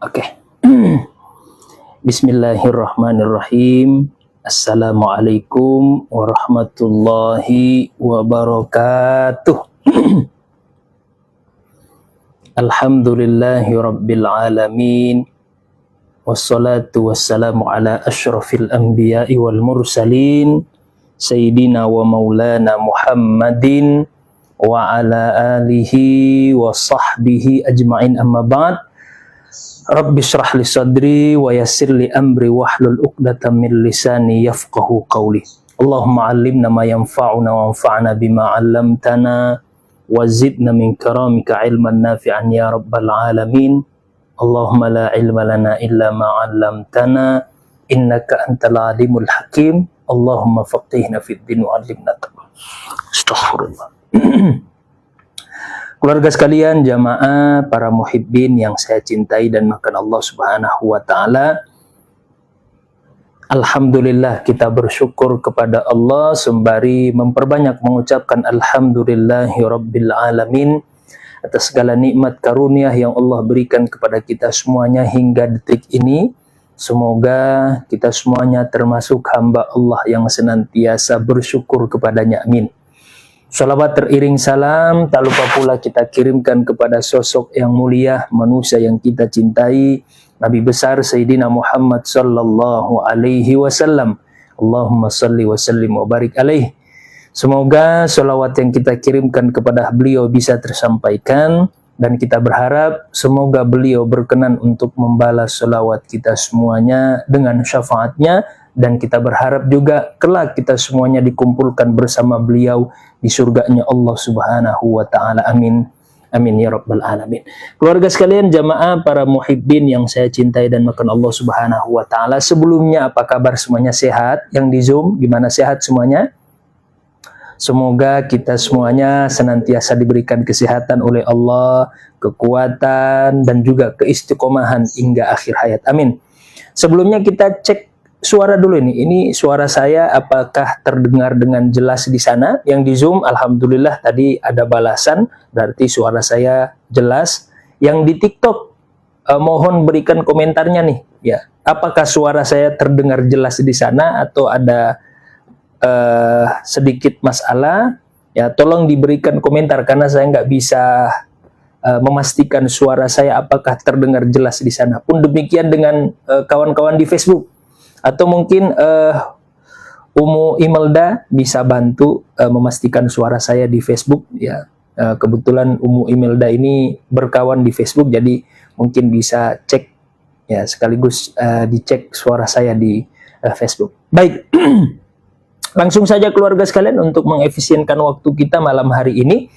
Oke. Bismillahirrahmanirrahim. Assalamualaikum warahmatullahi wabarakatuh. Alhamdulillahi rabbil alamin. Wassalatu wassalamu ala asyrafil anbiya'i wal mursalin. Sayyidina wa maulana Muhammadin wa ala alihi wa sahbihi ajma'in, amma ba'd. Rabbi syrah li sadri wa yassir li amri wahlul uqdatam min lisani yafqahu qawli. Allahumma 'allimna ma yanfa'una wa anfa'na bima 'allamtana wa zidna min karamika 'ilman nafi'an ya rabbal alamin. Allahumma la 'ilma lana illa ma 'allamtana innaka antal alimul hakim. Allahumma faqihna fid din wa 'allimna ta'wil. Astaghfirullah. Keluarga sekalian, jamaah, para muhibbin yang saya cintai dan makan Allah Subhanahu wa ta'ala, alhamdulillah kita bersyukur kepada Allah sembari memperbanyak mengucapkan alhamdulillahi rabbil alamin atas segala nikmat karunia yang Allah berikan kepada kita semuanya hingga detik ini. Semoga kita semuanya termasuk hamba Allah yang senantiasa bersyukur kepadanya, amin. Salawat teriring salam tak lupa pula kita kirimkan kepada sosok yang mulia, manusia yang kita cintai, Nabi besar Sayyidina Muhammad sallallahu alaihi wasallam. Allahumma salli wa sallim wa barik alaih. Semoga salawat yang kita kirimkan kepada beliau bisa tersampaikan, dan kita berharap semoga beliau berkenan untuk membalas salawat kita semuanya dengan syafaatnya, dan kita berharap juga kelak kita semuanya dikumpulkan bersama beliau di surganya Allah Subhanahu wa ta'ala, amin. Amin ya rabbal alamin. Keluarga sekalian, jamaah, para muhibbin yang saya cintai dan makan Allah Subhanahu wa ta'ala, sebelumnya apa kabar semuanya? Sehat? Yang di Zoom gimana, sehat semuanya? Semoga kita semuanya senantiasa diberikan kesehatan oleh Allah, kekuatan dan juga keistiqomahan hingga akhir hayat, amin. Sebelumnya kita cek suara dulu ini. Ini suara saya apakah terdengar dengan jelas di sana? Yang di Zoom alhamdulillah tadi ada balasan, berarti suara saya jelas. Yang di TikTok mohon berikan komentarnya nih, ya. Apakah suara saya terdengar jelas di sana atau ada sedikit masalah? Ya, tolong diberikan komentar karena saya nggak bisa memastikan suara saya apakah terdengar jelas di sana. Pun demikian dengan kawan-kawan di Facebook. Atau mungkin Umu Imelda bisa bantu memastikan suara saya di Facebook, ya. Kebetulan Umu Imelda ini berkawan di Facebook, jadi mungkin bisa cek, ya, sekaligus dicek suara saya di Facebook. Baik, langsung saja keluarga sekalian untuk mengefisienkan waktu kita malam hari ini.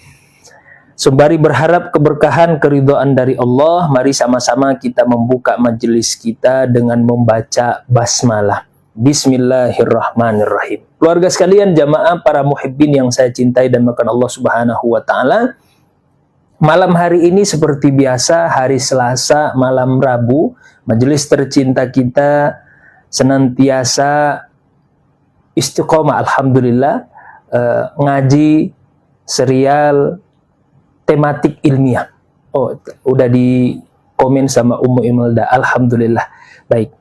Sembari berharap keberkahan, keridhaan dari Allah, mari sama-sama kita membuka majelis kita dengan membaca basmalah. Bismillahirrahmanirrahim. Keluarga sekalian, jamaah, para muhibbin yang saya cintai dan makan Allah Subhanahu wa ta'ala, malam hari ini seperti biasa, hari Selasa, malam Rabu, majelis tercinta kita senantiasa istiqomah, alhamdulillah, ngaji serial tematik ilmiah. Oh, udah di komen sama Ummu Imelda, alhamdulillah. Baik.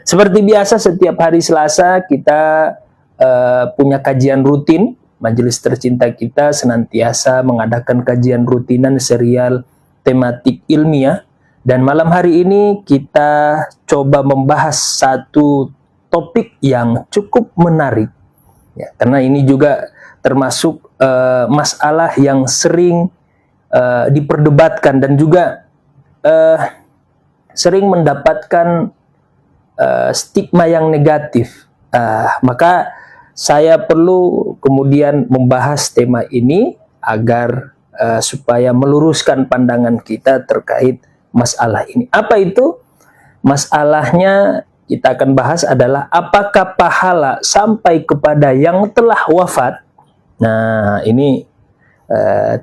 Seperti biasa setiap hari Selasa kita punya kajian rutin. Majelis tercinta kita senantiasa mengadakan kajian rutinan serial tematik ilmiah, dan malam hari ini kita coba membahas satu topik yang cukup menarik, ya, karena ini juga termasuk masalah yang sering diperdebatkan dan juga sering mendapatkan stigma yang negatif. Maka saya perlu kemudian membahas tema ini agar supaya meluruskan pandangan kita terkait masalah ini. Apa itu? Masalahnya kita akan bahas adalah apakah pahala sampai kepada yang telah wafat? Nah, ini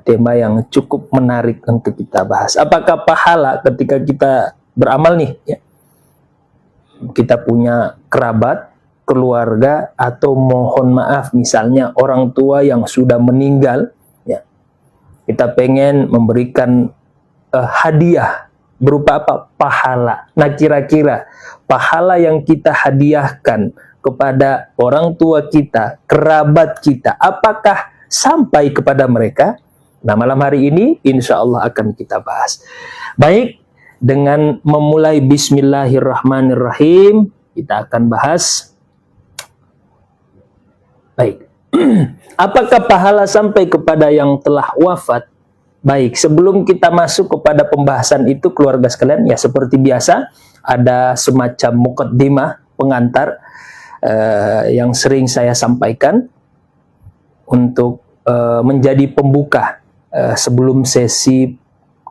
tema yang cukup menarik untuk kita bahas. Apakah pahala ketika kita beramal nih, ya? Kita punya kerabat, keluarga, atau mohon maaf misalnya orang tua yang sudah meninggal, ya. Kita pengen memberikan hadiah berupa apa? Pahala. Nah, kira-kira pahala yang kita hadiahkan kepada orang tua kita, kerabat kita, apakah sampai kepada mereka? Nah, malam hari ini insya Allah akan kita bahas. Baik, dengan memulai Bismillahirrahmanirrahim, kita akan bahas. Baik, apakah pahala sampai kepada yang telah wafat? Baik, sebelum kita masuk kepada pembahasan itu, keluarga sekalian, ya seperti biasa, ada semacam muqaddimah, pengantar, yang sering saya sampaikan untuk menjadi pembuka sebelum sesi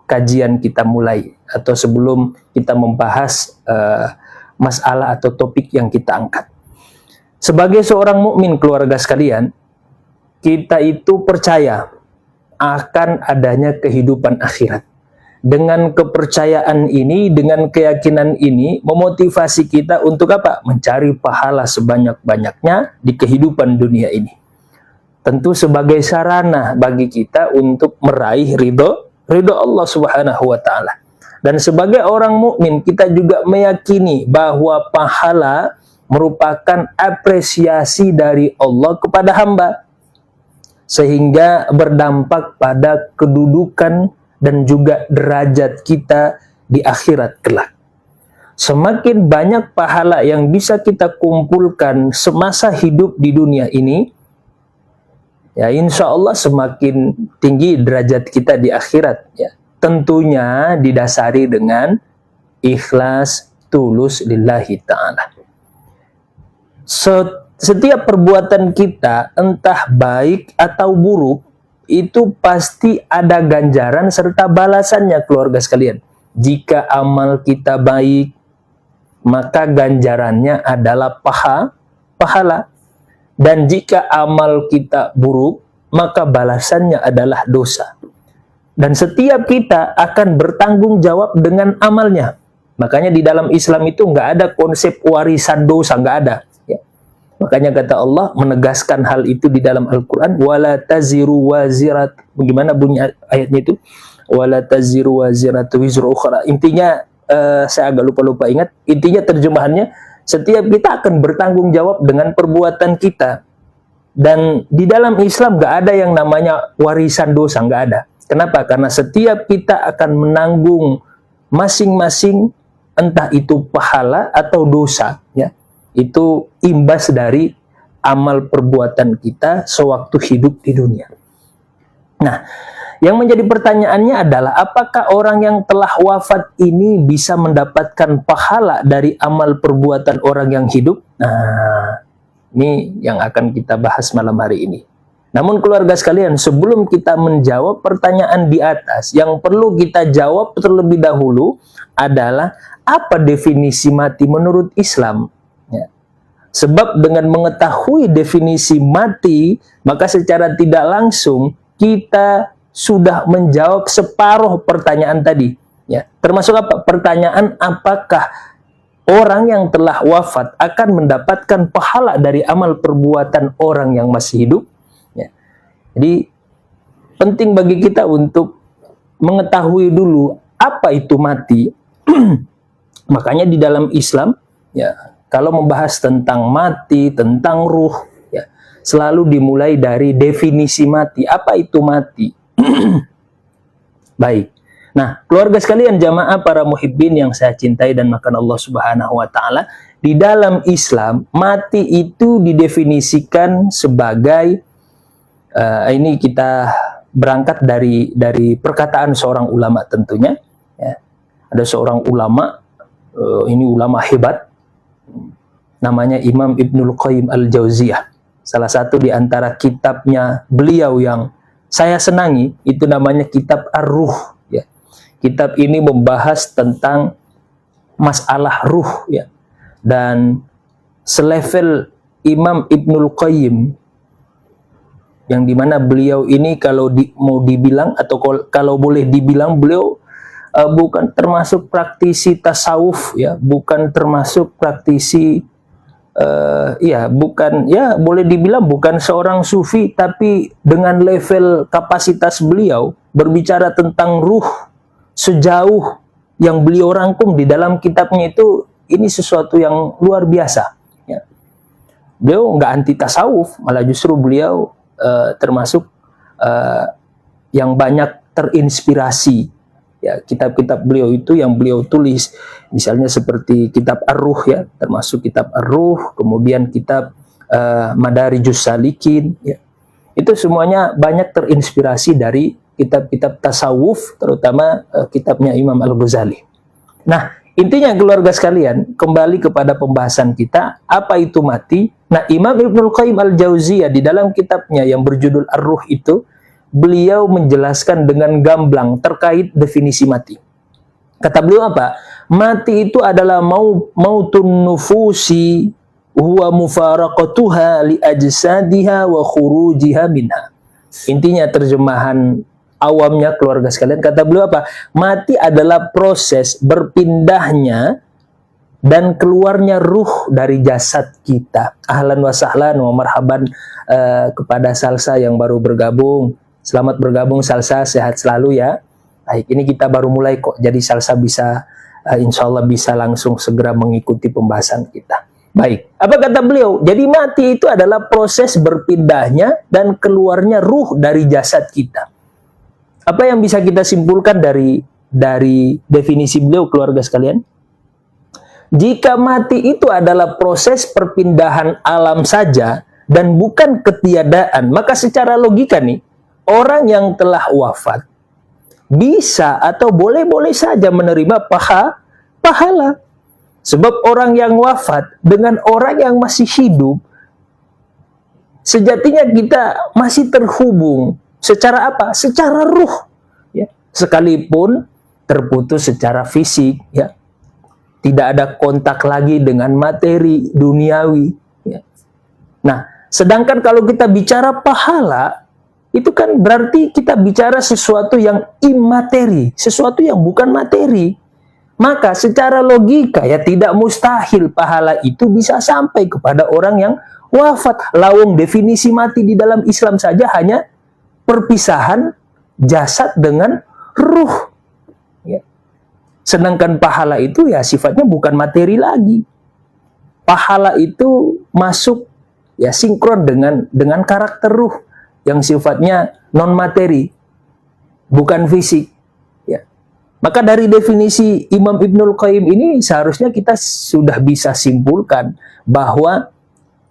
kajian kita mulai, atau sebelum kita membahas masalah atau topik yang kita angkat. Sebagai seorang mukmin, keluarga sekalian, kita itu percaya akan adanya kehidupan akhirat. Dengan kepercayaan ini, dengan keyakinan ini, memotivasi kita untuk apa? Mencari pahala sebanyak-banyaknya di kehidupan dunia ini. Tentu sebagai sarana bagi kita untuk meraih ridho Allah Subhanahu wa Ta'ala. Dan sebagai orang mukmin, kita juga meyakini bahwa pahala merupakan apresiasi dari Allah kepada hamba, sehingga berdampak pada kedudukan dan juga derajat kita di akhirat kelak. Semakin banyak pahala yang bisa kita kumpulkan semasa hidup di dunia ini, ya insya Allah semakin tinggi derajat kita di akhirat. Ya, tentunya didasari dengan ikhlas, tulus lillahi ta'ala. Setiap perbuatan kita, entah baik atau buruk, itu pasti ada ganjaran serta balasannya, keluarga sekalian. Jika amal kita baik, maka ganjarannya adalah pahala. Dan jika amal kita buruk, maka balasannya adalah dosa. Dan setiap kita akan bertanggung jawab dengan amalnya. Makanya di dalam Islam itu nggak ada konsep warisan dosa, nggak ada. Ya. Makanya kata Allah menegaskan hal itu di dalam Al-Quran. Wala taziru wazirat. Bagaimana bunyi ayatnya itu? Wala taziru waziratu wizru ukhra. Intinya, saya agak lupa ingat. Intinya terjemahannya, setiap kita akan bertanggung jawab dengan perbuatan kita. Dan di dalam Islam nggak ada yang namanya warisan dosa, nggak ada. Kenapa? Karena setiap kita akan menanggung masing-masing, entah itu pahala atau dosa. Ya. Itu imbas dari amal perbuatan kita sewaktu hidup di dunia. Nah, yang menjadi pertanyaannya adalah, apakah orang yang telah wafat ini bisa mendapatkan pahala dari amal perbuatan orang yang hidup? Nah, ini yang akan kita bahas malam hari ini. Namun keluarga sekalian, sebelum kita menjawab pertanyaan di atas, yang perlu kita jawab terlebih dahulu adalah, apa definisi mati menurut Islam? Ya. Sebab dengan mengetahui definisi mati, maka secara tidak langsung kita sudah menjawab separuh pertanyaan tadi. Ya, termasuk apa? Pertanyaan apakah orang yang telah wafat akan mendapatkan pahala dari amal perbuatan orang yang masih hidup? Ya. Jadi penting bagi kita untuk mengetahui dulu apa itu mati. Makanya di dalam Islam, ya, kalau membahas tentang mati, tentang ruh, ya, selalu dimulai dari definisi mati. Apa itu mati? Baik. Nah, keluarga sekalian, jamaah para muhibbin yang saya cintai dan makan Allah Subhanahu wa Ta'ala, di dalam Islam mati itu didefinisikan sebagai ini kita berangkat dari perkataan seorang ulama tentunya. Ya. Ada seorang ulama, ini ulama hebat, namanya Imam Ibnul Qayyim Al-Jauziyah. Salah satu di antara kitabnya beliau yang saya senangi itu namanya Kitab Ar-Ruh. Ya. Kitab ini membahas tentang masalah ruh, ya. Dan selevel Imam Ibnul Qayyim, yang dimana beliau ini kalau mau dibilang atau kalau boleh dibilang, beliau bukan termasuk praktisi tasawuf, ya, bukan termasuk praktisi bukan, ya boleh dibilang bukan seorang sufi, tapi dengan level kapasitas beliau berbicara tentang ruh sejauh yang beliau rangkum di dalam kitabnya itu, ini sesuatu yang luar biasa. Ya. Beliau nggak anti tasawuf, malah justru beliau termasuk yang banyak terinspirasi. Ya, kitab-kitab beliau itu yang beliau tulis, misalnya seperti kitab Ar-Ruh, ya, termasuk kitab Ar-Ruh, kemudian kitab Madarijus Salikin, ya. Itu semuanya banyak terinspirasi dari kitab-kitab tasawuf, terutama kitabnya Imam Al-Ghazali. Nah, intinya keluarga sekalian, kembali kepada pembahasan kita, apa itu mati? Nah, Imam Ibnul Qayyim Al-Jauziyah di dalam kitabnya yang berjudul Ar-Ruh itu, beliau menjelaskan dengan gamblang terkait definisi mati. Kata beliau apa? Mati itu adalah mautun nufusi huwa mufaraqatuha li ajsadiha wa khurujiha minha. Intinya terjemahan awamnya keluarga sekalian, kata beliau apa? Mati adalah proses berpindahnya dan keluarnya ruh dari jasad kita. Ahlan wa sahlan wa marhaban kepada Salsa yang baru bergabung. Selamat bergabung Salsa, sehat selalu ya. Baik, ini kita baru mulai kok, jadi Salsa bisa insya Allah bisa langsung segera mengikuti pembahasan kita. Baik, apa kata beliau? Jadi mati itu adalah proses berpindahnya dan keluarnya ruh dari jasad kita. Apa yang bisa kita simpulkan dari definisi beliau, keluarga sekalian? Jika mati itu adalah proses perpindahan alam saja dan bukan ketiadaan, maka secara logika nih, orang yang telah wafat bisa atau boleh-boleh saja menerima pahala. Sebab orang yang wafat dengan orang yang masih hidup, sejatinya kita masih terhubung. Secara apa? Secara ruh. Ya. Sekalipun terputus secara fisik, ya. Tidak ada kontak lagi dengan materi duniawi. Ya. Nah, sedangkan kalau kita bicara pahala, itu kan berarti kita bicara sesuatu yang imateri, sesuatu yang bukan materi. Maka secara logika ya tidak mustahil pahala itu bisa sampai kepada orang yang wafat. Lawang definisi mati di dalam Islam saja hanya perpisahan jasad dengan ruh. Ya. Sedangkan pahala itu ya sifatnya bukan materi lagi. Pahala itu masuk ya sinkron dengan karakter ruh yang sifatnya non materi, bukan fisik. Ya. Maka dari definisi Imam Ibnul Qayyim ini seharusnya kita sudah bisa simpulkan bahwa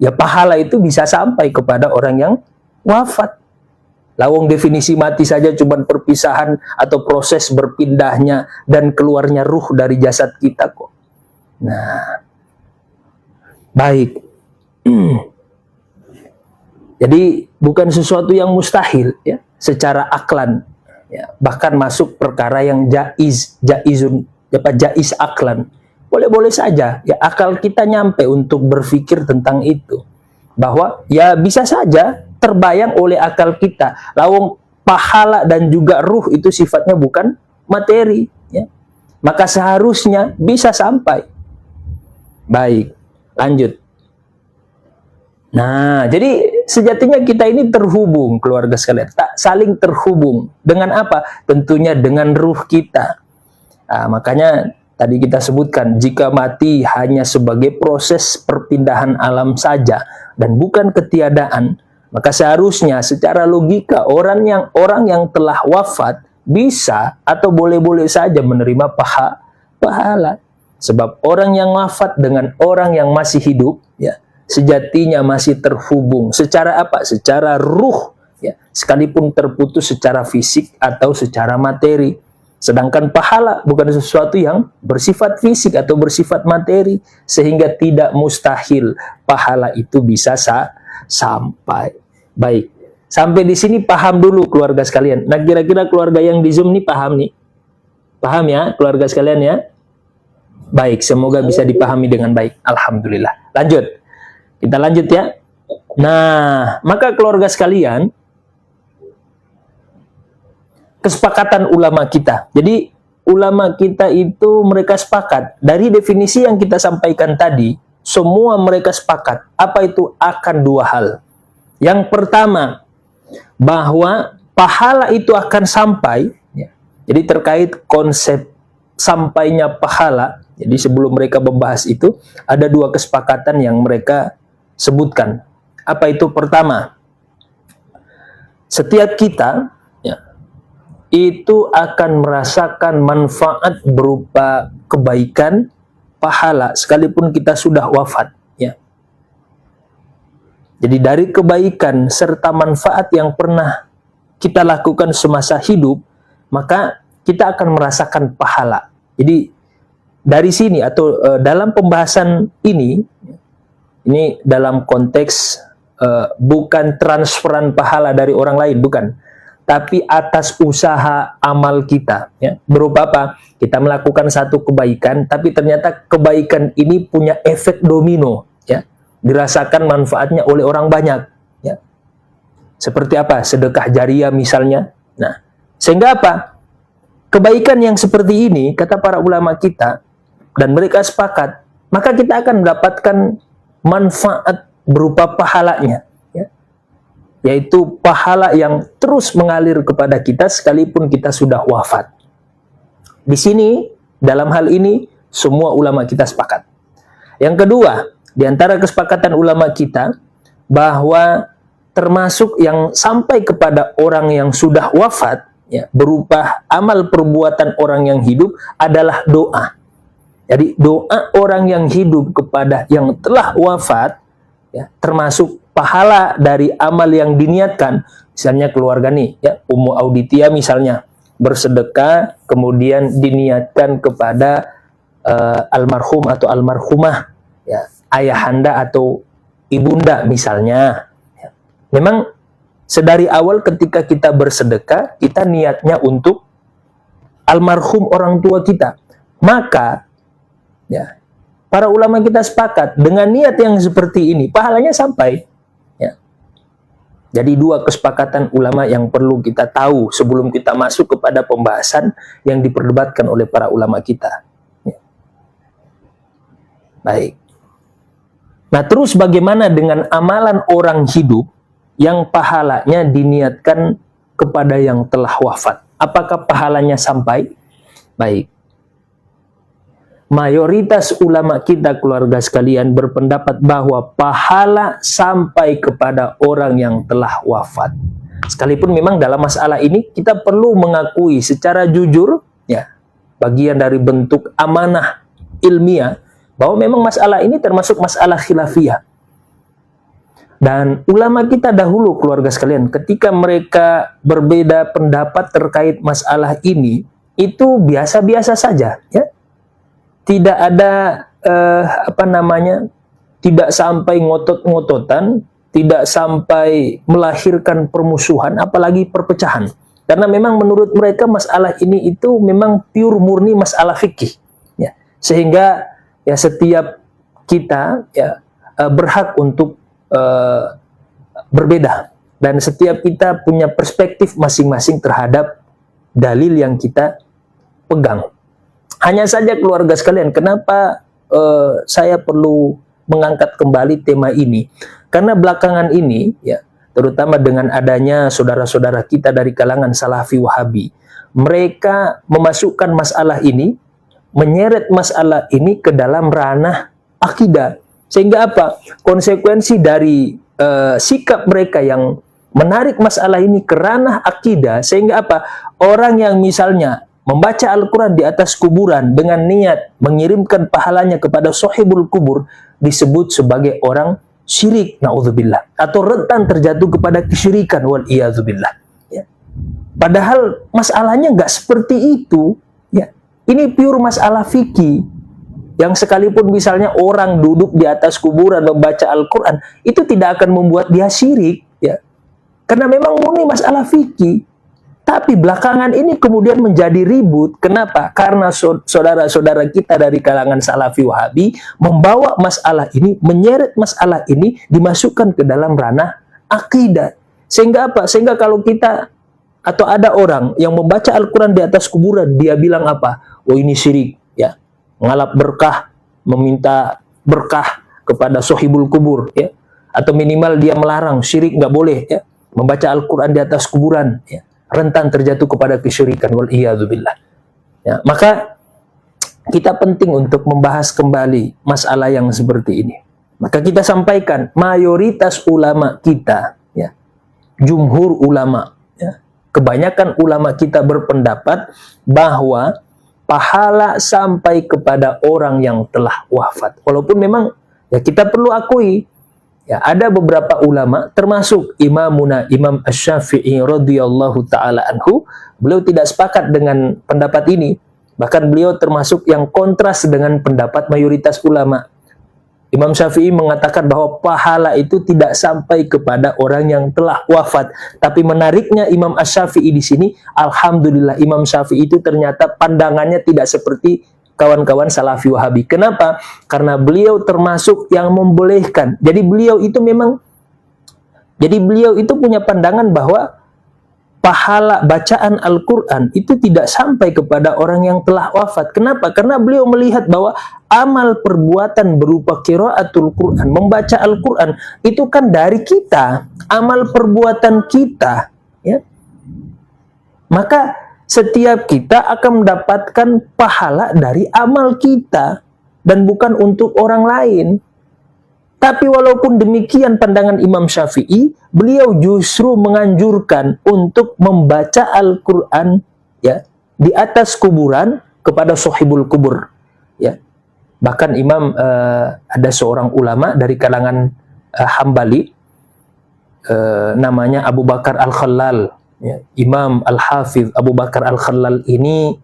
ya pahala itu bisa sampai kepada orang yang wafat. Lawang definisi mati saja cuma perpisahan atau proses berpindahnya dan keluarnya ruh dari jasad kita kok. Nah, baik. Jadi bukan sesuatu yang mustahil ya secara aklan. Ya, bahkan masuk perkara yang jaizun, jaiz aklan. Boleh-boleh saja, ya akal kita nyampe untuk berpikir tentang itu. Bahwa ya bisa saja terbayang oleh akal kita. Lawang pahala dan juga ruh itu sifatnya bukan materi. Ya. Maka seharusnya bisa sampai. Baik, lanjut. Nah, jadi sejatinya kita ini terhubung, keluarga sekalian. Tak saling terhubung. Dengan apa? Tentunya dengan ruh kita. Nah, makanya tadi kita sebutkan, jika mati hanya sebagai proses perpindahan alam saja dan bukan ketiadaan, maka seharusnya secara logika orang yang telah wafat bisa atau boleh-boleh saja menerima pahala. Sebab orang yang wafat dengan orang yang masih hidup, ya, sejatinya masih terhubung. Secara apa? Secara ruh, ya, sekalipun terputus secara fisik atau secara materi. Sedangkan pahala bukan sesuatu yang bersifat fisik atau bersifat materi, sehingga tidak mustahil pahala itu bisa sampai. Baik, sampai di sini paham dulu keluarga sekalian. Nah, kira-kira keluarga yang di Zoom nih paham nih? Paham ya keluarga sekalian ya? Baik, semoga bisa dipahami dengan baik. Alhamdulillah. Lanjut. Kita lanjut ya. Nah, maka keluarga sekalian, kesepakatan ulama kita. Jadi, ulama kita itu mereka sepakat. Dari definisi yang kita sampaikan tadi, semua mereka sepakat. Apa itu? Akan dua hal. Yang pertama, bahwa pahala itu akan sampai. Ya. Jadi terkait konsep sampainya pahala. Jadi sebelum mereka membahas itu, ada dua kesepakatan yang mereka sebutkan. Apa itu? Pertama, setiap kita itu akan merasakan manfaat berupa kebaikan, pahala, sekalipun kita sudah wafat. Ya. Jadi dari kebaikan serta manfaat yang pernah kita lakukan semasa hidup, maka kita akan merasakan pahala. Jadi dari sini atau dalam pembahasan ini dalam konteks bukan transferan pahala dari orang lain, bukan. Tapi atas usaha amal kita, ya. Berupa apa? Kita melakukan satu kebaikan, tapi ternyata kebaikan ini punya efek domino, ya. Dirasakan manfaatnya oleh orang banyak, ya. Seperti apa? Sedekah jariah misalnya. Nah, sehingga apa? Kebaikan yang seperti ini, kata para ulama kita, dan mereka sepakat, maka kita akan mendapatkan manfaat berupa pahalanya. Yaitu pahala yang terus mengalir kepada kita sekalipun kita sudah wafat. Di sini, dalam hal ini, semua ulama kita sepakat. Yang kedua, di antara kesepakatan ulama kita, bahwa termasuk yang sampai kepada orang yang sudah wafat, ya, berupa amal perbuatan orang yang hidup adalah doa. Jadi doa orang yang hidup kepada yang telah wafat, ya, termasuk pahala dari amal yang diniatkan. Misalnya keluarga nih, ya, Ummu Auditia misalnya bersedekah, kemudian diniatkan kepada almarhum atau almarhumah, ya, ayahanda atau ibunda misalnya. Ya. Memang sedari awal ketika kita bersedekah, kita niatnya untuk almarhum orang tua kita. Maka, ya, para ulama kita sepakat dengan niat yang seperti ini, pahalanya sampai. Jadi dua kesepakatan ulama yang perlu kita tahu sebelum kita masuk kepada pembahasan yang diperdebatkan oleh para ulama kita. Ya. Baik. Nah, terus bagaimana dengan amalan orang hidup yang pahalanya diniatkan kepada yang telah wafat? Apakah pahalanya sampai? Baik. Mayoritas ulama kita, keluarga sekalian, berpendapat bahwa pahala sampai kepada orang yang telah wafat. Sekalipun memang dalam masalah ini kita perlu mengakui secara jujur, ya, bagian dari bentuk amanah ilmiah, bahwa memang masalah ini termasuk masalah khilafiyah. Dan ulama kita dahulu, keluarga sekalian, ketika mereka berbeda pendapat terkait masalah ini, itu biasa-biasa saja, ya. Tidak ada tidak sampai ngotot-ngototan, tidak sampai melahirkan permusuhan, apalagi perpecahan. Karena memang menurut mereka masalah ini itu memang pure murni masalah fikih, ya. Sehingga ya setiap kita, ya, berhak untuk berbeda, dan setiap kita punya perspektif masing-masing terhadap dalil yang kita pegang. Hanya saja keluarga sekalian, kenapa saya perlu mengangkat kembali tema ini? Karena belakangan ini, ya, terutama dengan adanya saudara-saudara kita dari kalangan Salafi Wahabi, mereka memasukkan masalah ini, menyeret masalah ini ke dalam ranah akidah. Sehingga apa? Konsekuensi dari sikap mereka yang menarik masalah ini ke ranah akidah, sehingga apa? Orang yang misalnya membaca Al-Quran di atas kuburan dengan niat mengirimkan pahalanya kepada sahibul kubur disebut sebagai orang syirik, na'udzubillah, atau rentan terjatuh kepada kesyirikan, wal iyadzubillah, ya. Padahal masalahnya nggak seperti itu, ya. Ini pure masalah fikih, yang sekalipun misalnya orang duduk di atas kuburan membaca Al-Quran, itu tidak akan membuat dia syirik, ya. Karena memang murni masalah fikih. Tapi belakangan ini kemudian menjadi ribut. Kenapa? Karena saudara-saudara kita dari kalangan Salafi Wahabi membawa masalah ini, menyeret masalah ini, dimasukkan ke dalam ranah akidah. Sehingga apa? Sehingga kalau kita atau ada orang yang membaca Al-Quran di atas kuburan, dia bilang apa? Oh, ini syirik, ya. Ngalap berkah, meminta berkah kepada sahibul kubur, ya. Atau minimal dia melarang, syirik nggak boleh, ya. Membaca Al-Quran di atas kuburan, ya, rentan terjatuh kepada kesyirikan, wal iyadzubillah. Ya, maka kita penting untuk membahas kembali masalah yang seperti ini. Maka kita sampaikan, mayoritas ulama kita, ya, jumhur ulama, ya, kebanyakan ulama kita berpendapat bahwa pahala sampai kepada orang yang telah wafat. Walaupun memang ya kita perlu akui, ya, ada beberapa ulama termasuk Imam Asy-Syafi'i radhiyallahu taala anhu, beliau tidak sepakat dengan pendapat ini. Bahkan beliau termasuk yang kontras dengan pendapat mayoritas ulama. Imam Syafi'i mengatakan bahwa pahala itu tidak sampai kepada orang yang telah wafat. Tapi menariknya Imam Asy-Syafi'i di sini, alhamdulillah Imam Syafi'i itu ternyata pandangannya tidak seperti kawan-kawan Salafi Wahabi. Kenapa? Karena beliau termasuk yang membolehkan. Jadi beliau itu punya pandangan bahwa pahala bacaan Al-Quran itu tidak sampai kepada orang yang telah wafat. Kenapa? Karena beliau melihat bahwa amal perbuatan berupa qiraatul Quran, membaca Al-Quran, itu kan dari kita, amal perbuatan kita, ya. Maka setiap kita akan mendapatkan pahala dari amal kita dan bukan untuk orang lain. Tapi walaupun demikian pandangan Imam Syafi'i, beliau justru menganjurkan untuk membaca Al-Quran, ya, di atas kuburan kepada sohibul kubur, ya. Bahkan ada seorang ulama dari kalangan Hambali, namanya Abu Bakar Al-Khallal, ya. Imam Al-Hafidh Abu Bakar Al-Khallal ini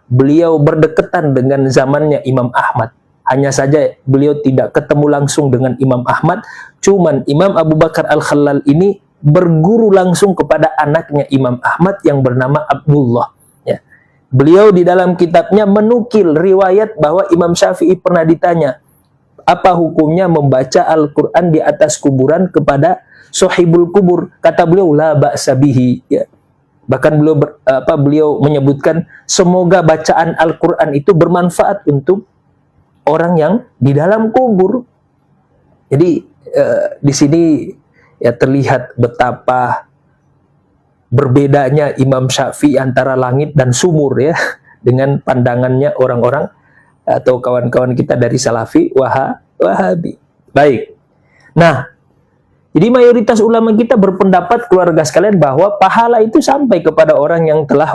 beliau berdekatan dengan zamannya Imam Ahmad. Hanya saja beliau tidak ketemu langsung dengan Imam Ahmad, cuman Imam Abu Bakar Al-Khallal ini berguru langsung kepada anaknya Imam Ahmad yang bernama Abdullah. Ya. Beliau di dalam kitabnya menukil riwayat bahwa Imam Syafi'i pernah ditanya, apa hukumnya membaca Al-Quran di atas kuburan kepada sohibul kubur? Kata beliau, la ba'sa bihi. Ya. Bahkan beliau menyebutkan, semoga bacaan Al-Quran itu bermanfaat untuk orang yang di dalam kubur. Jadi di sini ya terlihat betapa berbedanya Imam Syafi'i antara langit dan sumur, ya, dengan pandangannya orang-orang atau kawan-kawan kita dari Salafi Wahabi. Baik. Nah, jadi mayoritas ulama kita berpendapat, keluarga sekalian, bahwa pahala itu sampai kepada orang yang telah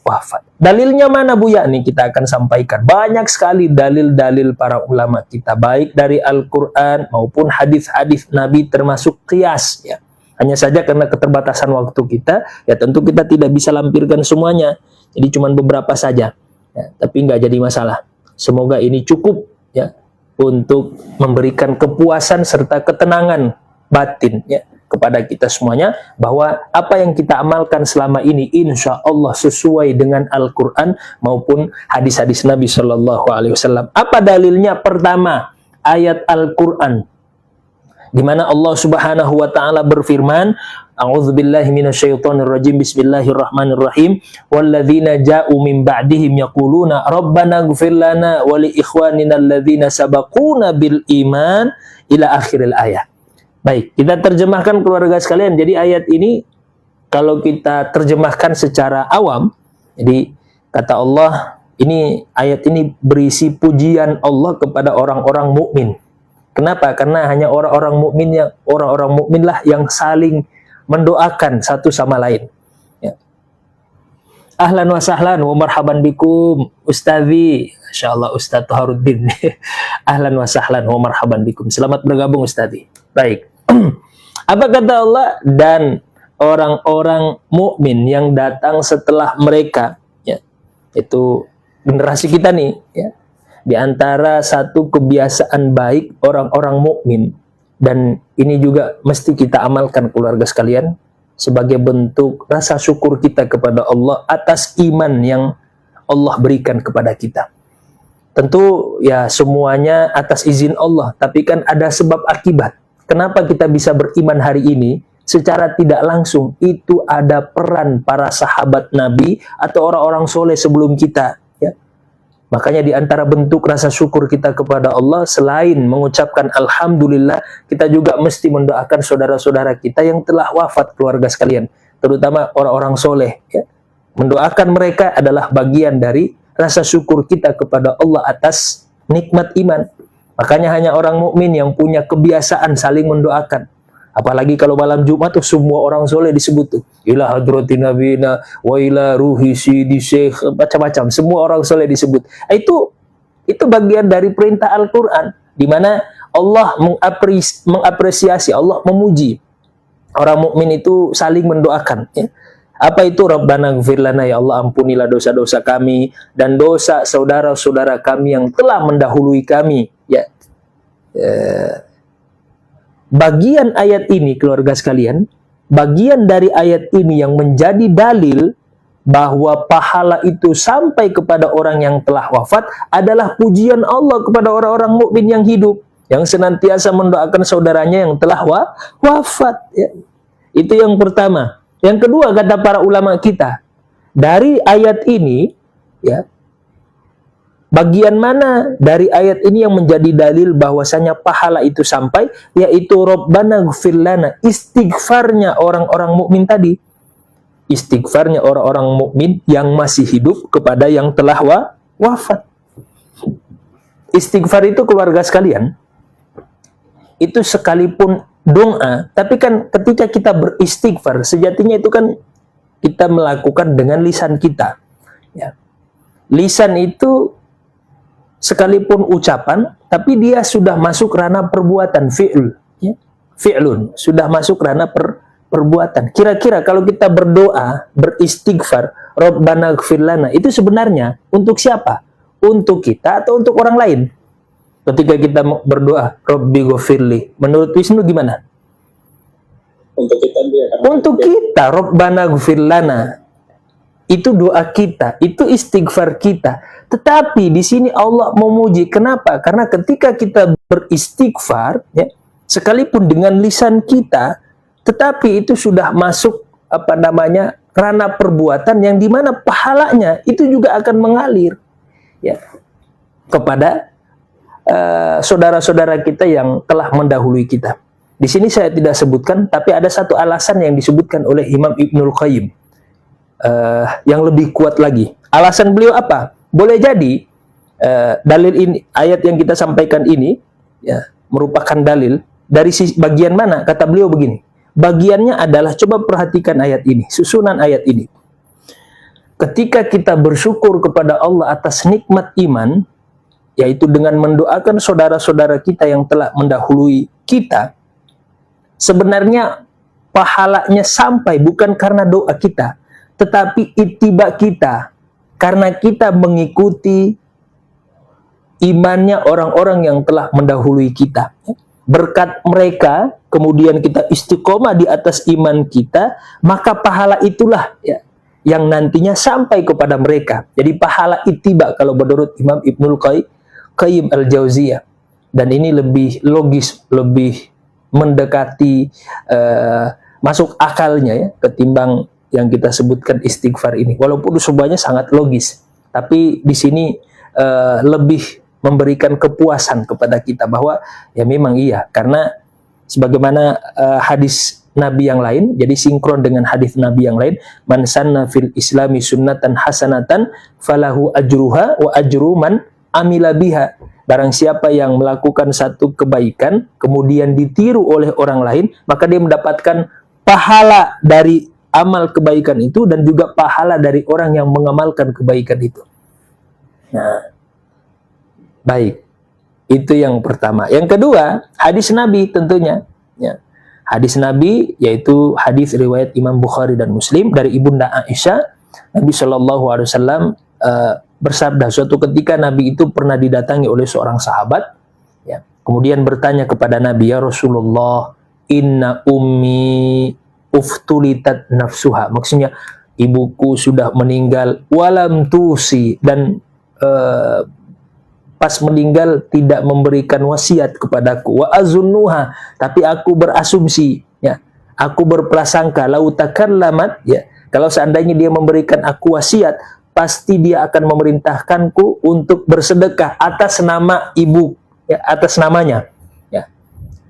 wafat. Dalilnya mana, Buya? Nih kita akan sampaikan. Banyak sekali dalil-dalil para ulama kita, baik dari Al-Quran maupun hadis-hadis Nabi, termasuk qiyas, ya. Hanya saja karena keterbatasan waktu kita, ya tentu kita tidak bisa lampirkan semuanya. Jadi cuma beberapa saja, ya, tapi nggak jadi masalah. Semoga ini cukup, ya, untuk memberikan kepuasan serta ketenangan batin, ya, kepada kita semuanya, bahwa apa yang kita amalkan selama ini insya Allah sesuai dengan Al-Quran maupun hadis-hadis Nabi Shallallahu Alaihi Wasallam. Apa dalilnya? Pertama, ayat Al-Quran, di mana Allah Subhanahu Wa Taala berfirman, A'udzubillahi minasyaitonirrajim, Bismillahirrahmanirrahim, walladzina ja'u min ba'dihim yaquluna rabbana ighfir lana wa li ikhwanina alladzina sabaquna bil iman, ila akhiril ayat. Baik, kita terjemahkan, keluarga sekalian. Jadi ayat ini kalau kita terjemahkan secara awam, jadi kata Allah, ini ayat ini berisi pujian Allah kepada orang-orang mukmin. Kenapa? Karena hanya orang-orang mukmin lah yang saling mendoakan satu sama lain. Ya. Ahlan wa sahlan wa marhaban bikum Ustadzi, insyaallah Ustadz Toharuddin. Ahlan wa sahlan wa marhaban bikum. Selamat bergabung Ustadzi. Baik. Apa kata Allah? Dan orang-orang mukmin yang datang setelah mereka, ya, itu generasi kita nih, ya. Di antara satu kebiasaan baik orang-orang mukmin, dan ini juga mesti kita amalkan, keluarga sekalian, sebagai bentuk rasa syukur kita kepada Allah atas iman yang Allah berikan kepada kita. Tentu ya semuanya atas izin Allah, tapi kan ada sebab akibat. Kenapa kita bisa beriman hari ini? Secara tidak langsung itu ada peran para sahabat Nabi atau orang-orang soleh sebelum kita, ya. Makanya di antara bentuk rasa syukur kita kepada Allah, selain mengucapkan Alhamdulillah, kita juga mesti mendoakan saudara-saudara kita yang telah wafat, keluarga sekalian, terutama orang-orang soleh, ya. Mendoakan mereka adalah bagian dari rasa syukur kita kepada Allah atas nikmat iman. Makanya hanya orang mukmin yang punya kebiasaan saling mendoakan. Apalagi kalau malam Jumat tuh semua orang soleh disebut tuh. Ila hadratin nabina wa ila ruhi sidi syekh, macam-macam. Semua orang soleh disebut. Itu bagian dari perintah Al-Quran, di mana Allah mengapresiasi, Allah memuji orang mukmin itu saling mendoakan. Ya. Apa itu? Rabbana gfir lana, ya Allah ampunilah dosa-dosa kami dan dosa saudara-saudara kami yang telah mendahului kami. Ya. Bagian ayat ini, keluarga sekalian, bagian dari ayat ini yang menjadi dalil bahwa pahala itu sampai kepada orang yang telah wafat adalah pujian Allah kepada orang-orang mukmin yang hidup, yang senantiasa mendoakan saudaranya yang telah wafat. Ya. Itu yang pertama. Yang kedua, kata para ulama kita, dari ayat ini, ya, bagian mana dari ayat ini yang menjadi dalil bahwasanya pahala itu sampai, yaitu Rabbana gfir lana, istighfarnya orang-orang mukmin tadi. Istighfarnya orang-orang mukmin yang masih hidup kepada yang telah wafat. Istighfar itu, keluarga sekalian, itu sekalipun doa, tapi kan ketika kita beristighfar, sejatinya itu kan kita melakukan dengan lisan kita. Ya. Lisan itu sekalipun ucapan, tapi dia sudah masuk ranah perbuatan, fi'l. Ya. Fi'lun, sudah masuk ranah perbuatan. Kira-kira kalau kita berdoa, beristighfar, Rabbana gfir lana, itu sebenarnya untuk siapa? Untuk kita atau untuk orang lain? Ketika kita berdoa, Rabbi ghafirli, menurut Wisnu gimana? Untuk kita dia. Untuk kita, Rabbana ghfir lana. Itu doa kita, itu istighfar kita. Tetapi di sini Allah memuji. Kenapa? Karena ketika kita beristighfar, ya, sekalipun dengan lisan kita, tetapi itu sudah masuk ranah perbuatan yang dimana pahalanya itu juga akan mengalir, ya, kepada saudara-saudara kita yang telah mendahului kita. Di sini saya tidak sebutkan, tapi ada satu alasan yang disebutkan oleh Imam Ibnul Qayyim yang lebih kuat lagi. Alasan beliau apa? Boleh jadi dalil ini, ayat yang kita sampaikan ini, ya, merupakan dalil dari bagian mana? Kata beliau begini. Bagiannya adalah, coba perhatikan ayat ini, susunan ayat ini. Ketika kita bersyukur kepada Allah atas nikmat iman, yaitu dengan mendoakan saudara-saudara kita yang telah mendahului kita, sebenarnya pahalanya sampai bukan karena doa kita, tetapi ittiba kita, karena kita mengikuti imannya orang-orang yang telah mendahului kita. Berkat mereka, kemudian kita istiqomah di atas iman kita, maka pahala itulah, ya, yang nantinya sampai kepada mereka. Jadi pahala ittiba kalau menurut Imam Ibnul Qayyim al-Jauziyah. Dan ini lebih logis, lebih mendekati masuk akalnya, ya, ketimbang yang kita sebutkan istighfar ini. Walaupun semuanya sangat logis, tapi di sini lebih memberikan kepuasan kepada kita bahwa ya memang iya, karena sebagaimana hadis Nabi yang lain, jadi sinkron dengan hadis Nabi yang lain, man sanna fil islami sunnatan hasanatan falahu ajruha wa ajru man amila biha. Barang siapa yang melakukan satu kebaikan kemudian ditiru oleh orang lain, maka dia mendapatkan pahala dari amal kebaikan itu dan juga pahala dari orang yang mengamalkan kebaikan itu. Nah, baik, itu yang pertama. Yang kedua, hadis Nabi tentunya. Ya. Hadis Nabi yaitu hadis riwayat Imam Bukhari dan Muslim dari Ibunda Aisyah. Nabi SAW bersabda, suatu ketika Nabi itu pernah didatangi oleh seorang sahabat. Ya. Kemudian bertanya kepada Nabi, ya Rasulullah, inna ummi uftulitat nafsuha. Maksudnya, ibuku sudah meninggal, walam tusi, dan pas meninggal tidak memberikan wasiat kepadaku, wa azunnuha, tapi aku berasumsi, ya, aku berprasangka, lau takallamat, ya, kalau seandainya dia memberikan aku wasiat, pasti dia akan memerintahkanku untuk bersedekah atas nama ibu, ya, atas namanya, ya.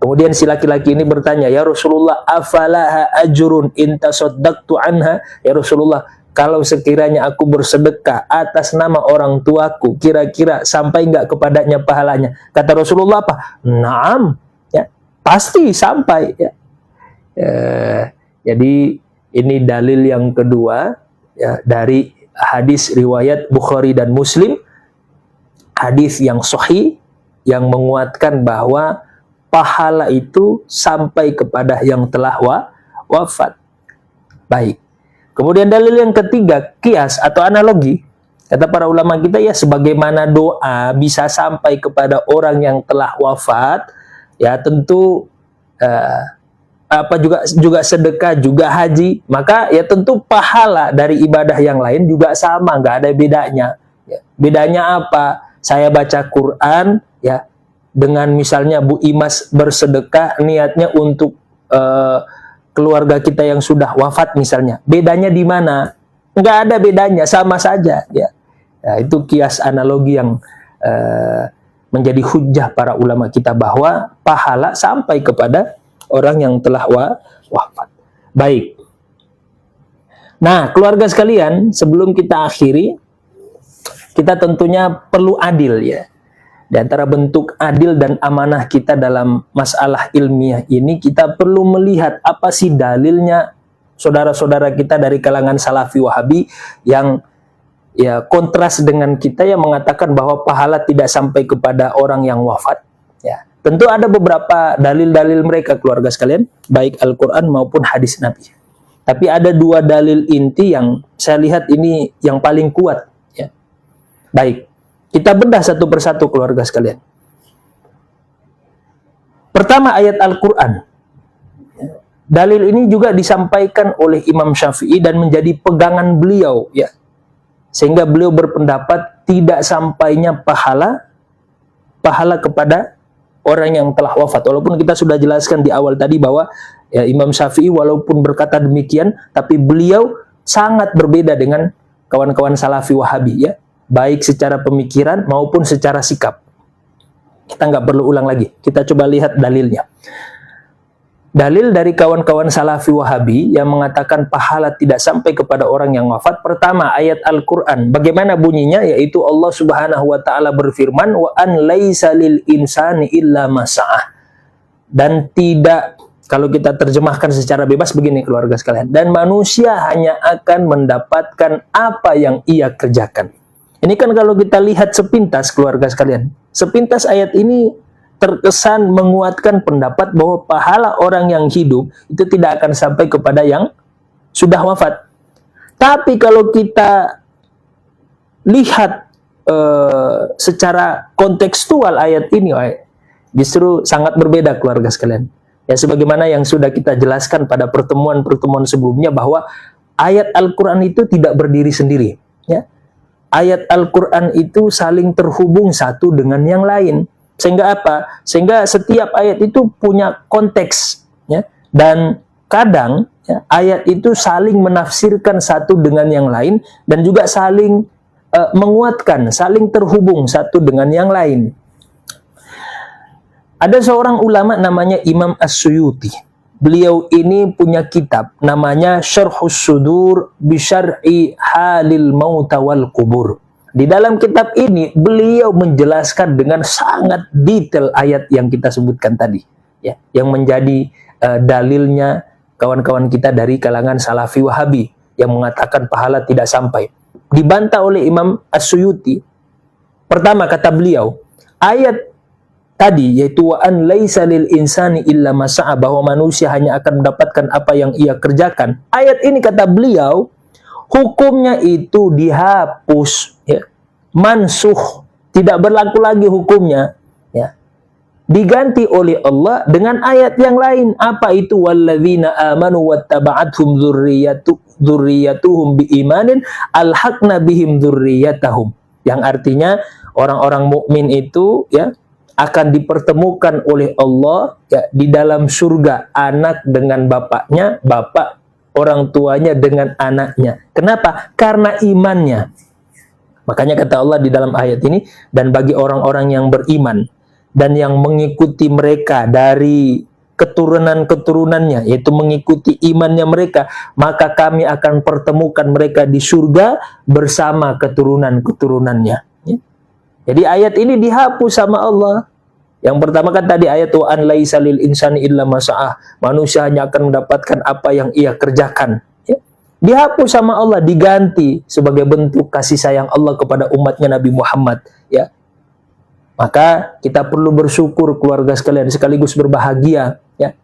Kemudian si laki-laki ini bertanya, ya Rasulullah, afalaha ajrun in tasaddaqtu anha, ya Rasulullah, kalau sekiranya aku bersedekah atas nama orang tuaku, kira-kira sampai nggak kepadanya pahalanya? Kata Rasulullah apa? Naam, ya, pasti sampai. Ya. Jadi ini dalil yang kedua ya, dari hadis riwayat Bukhari dan Muslim, hadis yang sahih yang menguatkan bahwa pahala itu sampai kepada yang telah wafat. Baik. Kemudian dalil yang ketiga, kias atau analogi. Kata para ulama kita, ya sebagaimana doa bisa sampai kepada orang yang telah wafat, ya tentu juga sedekah, juga haji, maka ya tentu pahala dari ibadah yang lain juga sama, nggak ada bedanya. Ya, bedanya apa? Saya baca Quran, ya dengan misalnya Bu Imas bersedekah, niatnya untuk keluarga kita yang sudah wafat misalnya. Bedanya di mana? Nggak ada bedanya, sama saja. Ya. Nah, itu kias analogi yang menjadi hujjah para ulama kita bahwa pahala sampai kepada orang yang telah wafat. Baik. Nah, keluarga sekalian, sebelum kita akhiri, kita tentunya perlu adil ya. Di antara bentuk adil dan amanah kita dalam masalah ilmiah ini, kita perlu melihat apa sih dalilnya saudara-saudara kita dari kalangan Salafi Wahabi yang ya kontras dengan kita yang mengatakan bahwa pahala tidak sampai kepada orang yang wafat. Ya, tentu ada beberapa dalil-dalil mereka, keluarga sekalian, baik Al-Quran maupun hadis Nabi. Tapi ada dua dalil inti yang saya lihat ini yang paling kuat. Ya. Baik. Kita bedah satu persatu, keluarga sekalian. Pertama, ayat Al-Quran. Dalil ini juga disampaikan oleh Imam Syafi'i dan menjadi pegangan beliau, ya. Sehingga beliau berpendapat tidak sampainya pahala kepada orang yang telah wafat. Walaupun kita sudah jelaskan di awal tadi bahwa ya, Imam Syafi'i walaupun berkata demikian, tapi beliau sangat berbeda dengan kawan-kawan Salafi Wahabi, ya. Baik secara pemikiran maupun secara sikap. Kita nggak perlu ulang lagi. Kita coba lihat dalilnya. Dalil dari kawan-kawan Salafi Wahabi yang mengatakan pahala tidak sampai kepada orang yang wafat. Pertama, ayat Al-Quran. Bagaimana bunyinya? Yaitu Allah Subhanahu wa Ta'ala berfirman, wa an laisa lil insani illa ma sa'ah. Dan tidak, kalau kita terjemahkan secara bebas begini, keluarga sekalian, dan manusia hanya akan mendapatkan apa yang ia kerjakan. Ini kan kalau kita lihat sepintas, keluarga sekalian, sepintas ayat ini terkesan menguatkan pendapat bahwa pahala orang yang hidup itu tidak akan sampai kepada yang sudah wafat. Tapi kalau kita lihat secara kontekstual ayat ini, justru sangat berbeda, keluarga sekalian. Ya, sebagaimana yang sudah kita jelaskan pada pertemuan-pertemuan sebelumnya bahwa ayat Al-Quran itu tidak berdiri sendiri. Ya. Ayat Al-Quran itu saling terhubung satu dengan yang lain. Sehingga apa? Sehingga setiap ayat itu punya konteks. Ya? Dan kadang ya, ayat itu saling menafsirkan satu dengan yang lain dan juga saling menguatkan, saling terhubung satu dengan yang lain. Ada seorang ulama namanya Imam As-Suyuti. Beliau ini punya kitab namanya Syarhus Sudur bi Syar'i Halil Mauta wal Qubur. Di dalam kitab ini beliau menjelaskan dengan sangat detail ayat yang kita sebutkan tadi, ya, yang menjadi dalilnya kawan-kawan kita dari kalangan Salafi Wahabi yang mengatakan pahala tidak sampai. Dibantah oleh Imam As-Suyuti. Pertama kata beliau, ayat tadi yaitu wa an laisa lil insani illa ma sa'a, bahwa manusia hanya akan mendapatkan apa yang ia kerjakan. Ayat ini kata beliau hukumnya itu dihapus, ya. Mansuh, tidak berlaku lagi hukumnya, ya. Diganti oleh Allah dengan ayat yang lain. Apa itu? Walladzina amanu wattaba'athum dzurriyyatuhum biimanin alhaqna bihim dzurriyyatahum. Yang artinya orang-orang mukmin itu, ya, akan dipertemukan oleh Allah, ya, di dalam surga, anak dengan bapaknya, bapak orang tuanya dengan anaknya. Kenapa? Karena imannya. Makanya kata Allah di dalam ayat ini, dan bagi orang-orang yang beriman dan yang mengikuti mereka dari keturunan-keturunannya, yaitu mengikuti imannya mereka, maka kami akan pertemukan mereka di surga bersama keturunan-keturunannya. Ya. Jadi ayat ini dihapus sama Allah. Yang pertama kan tadi ayat wa an laisa lil insani illa ma sa'ah. Manusia hanya akan mendapatkan apa yang ia kerjakan. Ya. Dihapus sama Allah, diganti sebagai bentuk kasih sayang Allah kepada umatnya Nabi Muhammad. Ya. Maka kita perlu bersyukur keluarga sekalian, sekaligus berbahagia ya,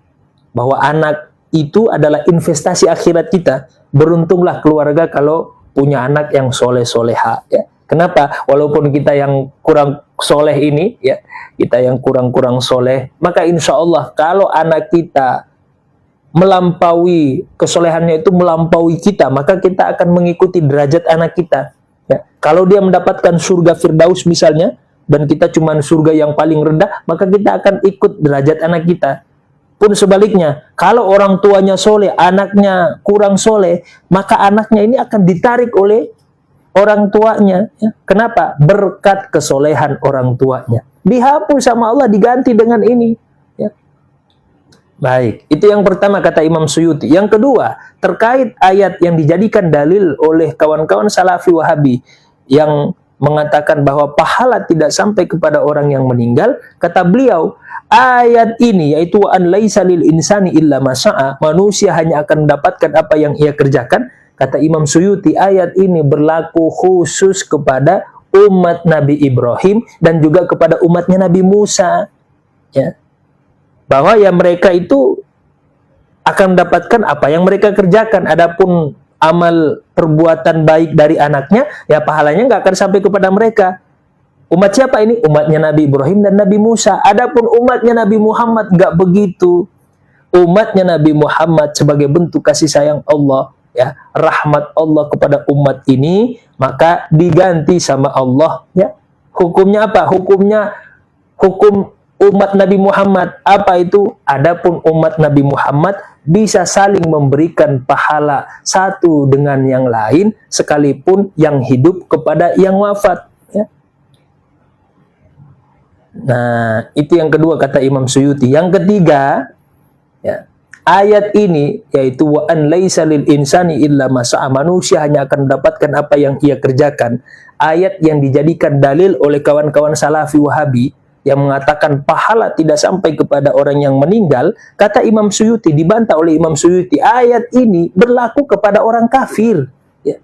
bahwa anak itu adalah investasi akhirat kita. Beruntunglah keluarga kalau punya anak yang soleh-soleha ya. Kenapa? Walaupun kita yang kurang soleh ini ya, kita yang kurang-kurang soleh, maka insya Allah kalau anak kita melampaui, kesolehannya itu melampaui kita, maka kita akan mengikuti derajat anak kita ya. Kalau dia mendapatkan surga Firdaus misalnya, dan kita cuma surga yang paling rendah, maka kita akan ikut derajat anak kita. Pun sebaliknya, kalau orang tuanya soleh, anaknya kurang soleh, maka anaknya ini akan ditarik oleh orang tuanya. Ya. Kenapa? Berkat kesolehan orang tuanya. Dihapus sama Allah, diganti dengan ini. Ya. Baik, itu yang pertama kata Imam Suyuti. Yang kedua, terkait ayat yang dijadikan dalil oleh kawan-kawan Salafi Wahabi, yang mengatakan bahwa pahala tidak sampai kepada orang yang meninggal, kata beliau, ayat ini yaitu an laisa lil insani illa ma sa'a, manusia hanya akan mendapatkan apa yang ia kerjakan, kata Imam Suyuti, ayat ini berlaku khusus kepada umat Nabi Ibrahim dan juga kepada umatnya Nabi Musa ya. Bahwa ya mereka itu akan mendapatkan apa yang mereka kerjakan. Adapun amal perbuatan baik dari anaknya, ya pahalanya nggak akan sampai kepada mereka. Umat siapa ini? Umatnya Nabi Ibrahim dan Nabi Musa. Adapun umatnya Nabi Muhammad nggak begitu. Umatnya Nabi Muhammad sebagai bentuk kasih sayang Allah, ya, rahmat Allah kepada umat ini, maka diganti sama Allah. Ya, hukumnya apa? Hukum umat Nabi Muhammad. Apa itu? Adapun umat Nabi Muhammad bisa saling memberikan pahala satu dengan yang lain, sekalipun yang hidup kepada yang wafat. Ya. Nah, itu yang kedua kata Imam Suyuti. Yang ketiga, ya, ayat ini yaitu wa an laisa lil insani illa ma sa'a, manusia hanya akan mendapatkan apa yang ia kerjakan. Ayat yang dijadikan dalil oleh kawan-kawan Salafi Wahabi yang mengatakan pahala tidak sampai kepada orang yang meninggal, kata Imam Suyuti, dibantah oleh Imam Suyuti, ayat ini berlaku kepada orang kafir. Ya.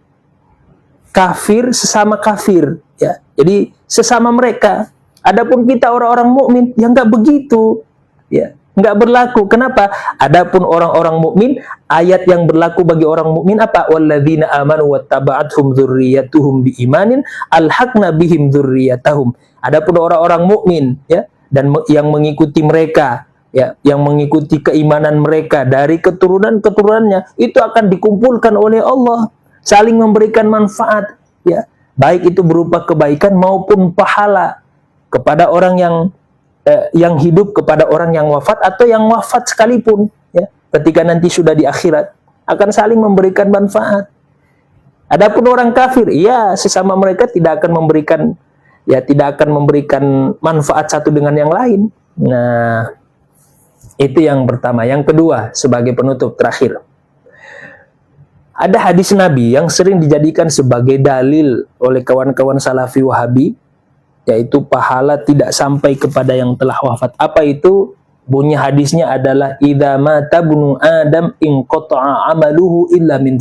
Kafir sesama kafir. Ya. Jadi sesama mereka. Adapun kita orang-orang mukmin yang nggak begitu. Ya. Nggak berlaku. Kenapa? Adapun orang-orang mukmin, ayat yang berlaku bagi orang mukmin apa? Walladzina amanu wattaba'athum dzurriyyatuhum biimanin alhaqna bihim dzurriyyatahum. Adapun orang-orang mukmin ya, dan yang mengikuti mereka ya, yang mengikuti keimanan mereka dari keturunan-keturunannya, itu akan dikumpulkan oleh Allah, saling memberikan manfaat ya, baik itu berupa kebaikan maupun pahala kepada orang yang hidup, kepada orang yang wafat atau yang wafat sekalipun ya, ketika nanti sudah di akhirat akan saling memberikan manfaat. Adapun orang kafir, ya sesama mereka tidak akan memberikan manfaat satu dengan yang lain. Nah, itu yang pertama. Yang kedua, sebagai penutup terakhir, ada hadis Nabi yang sering dijadikan sebagai dalil oleh kawan-kawan Salafi Wahabi, yaitu pahala tidak sampai kepada yang telah wafat. Apa itu? Bunyi hadisnya adalah idza mata bunu adam in qata'a amaluhu illa min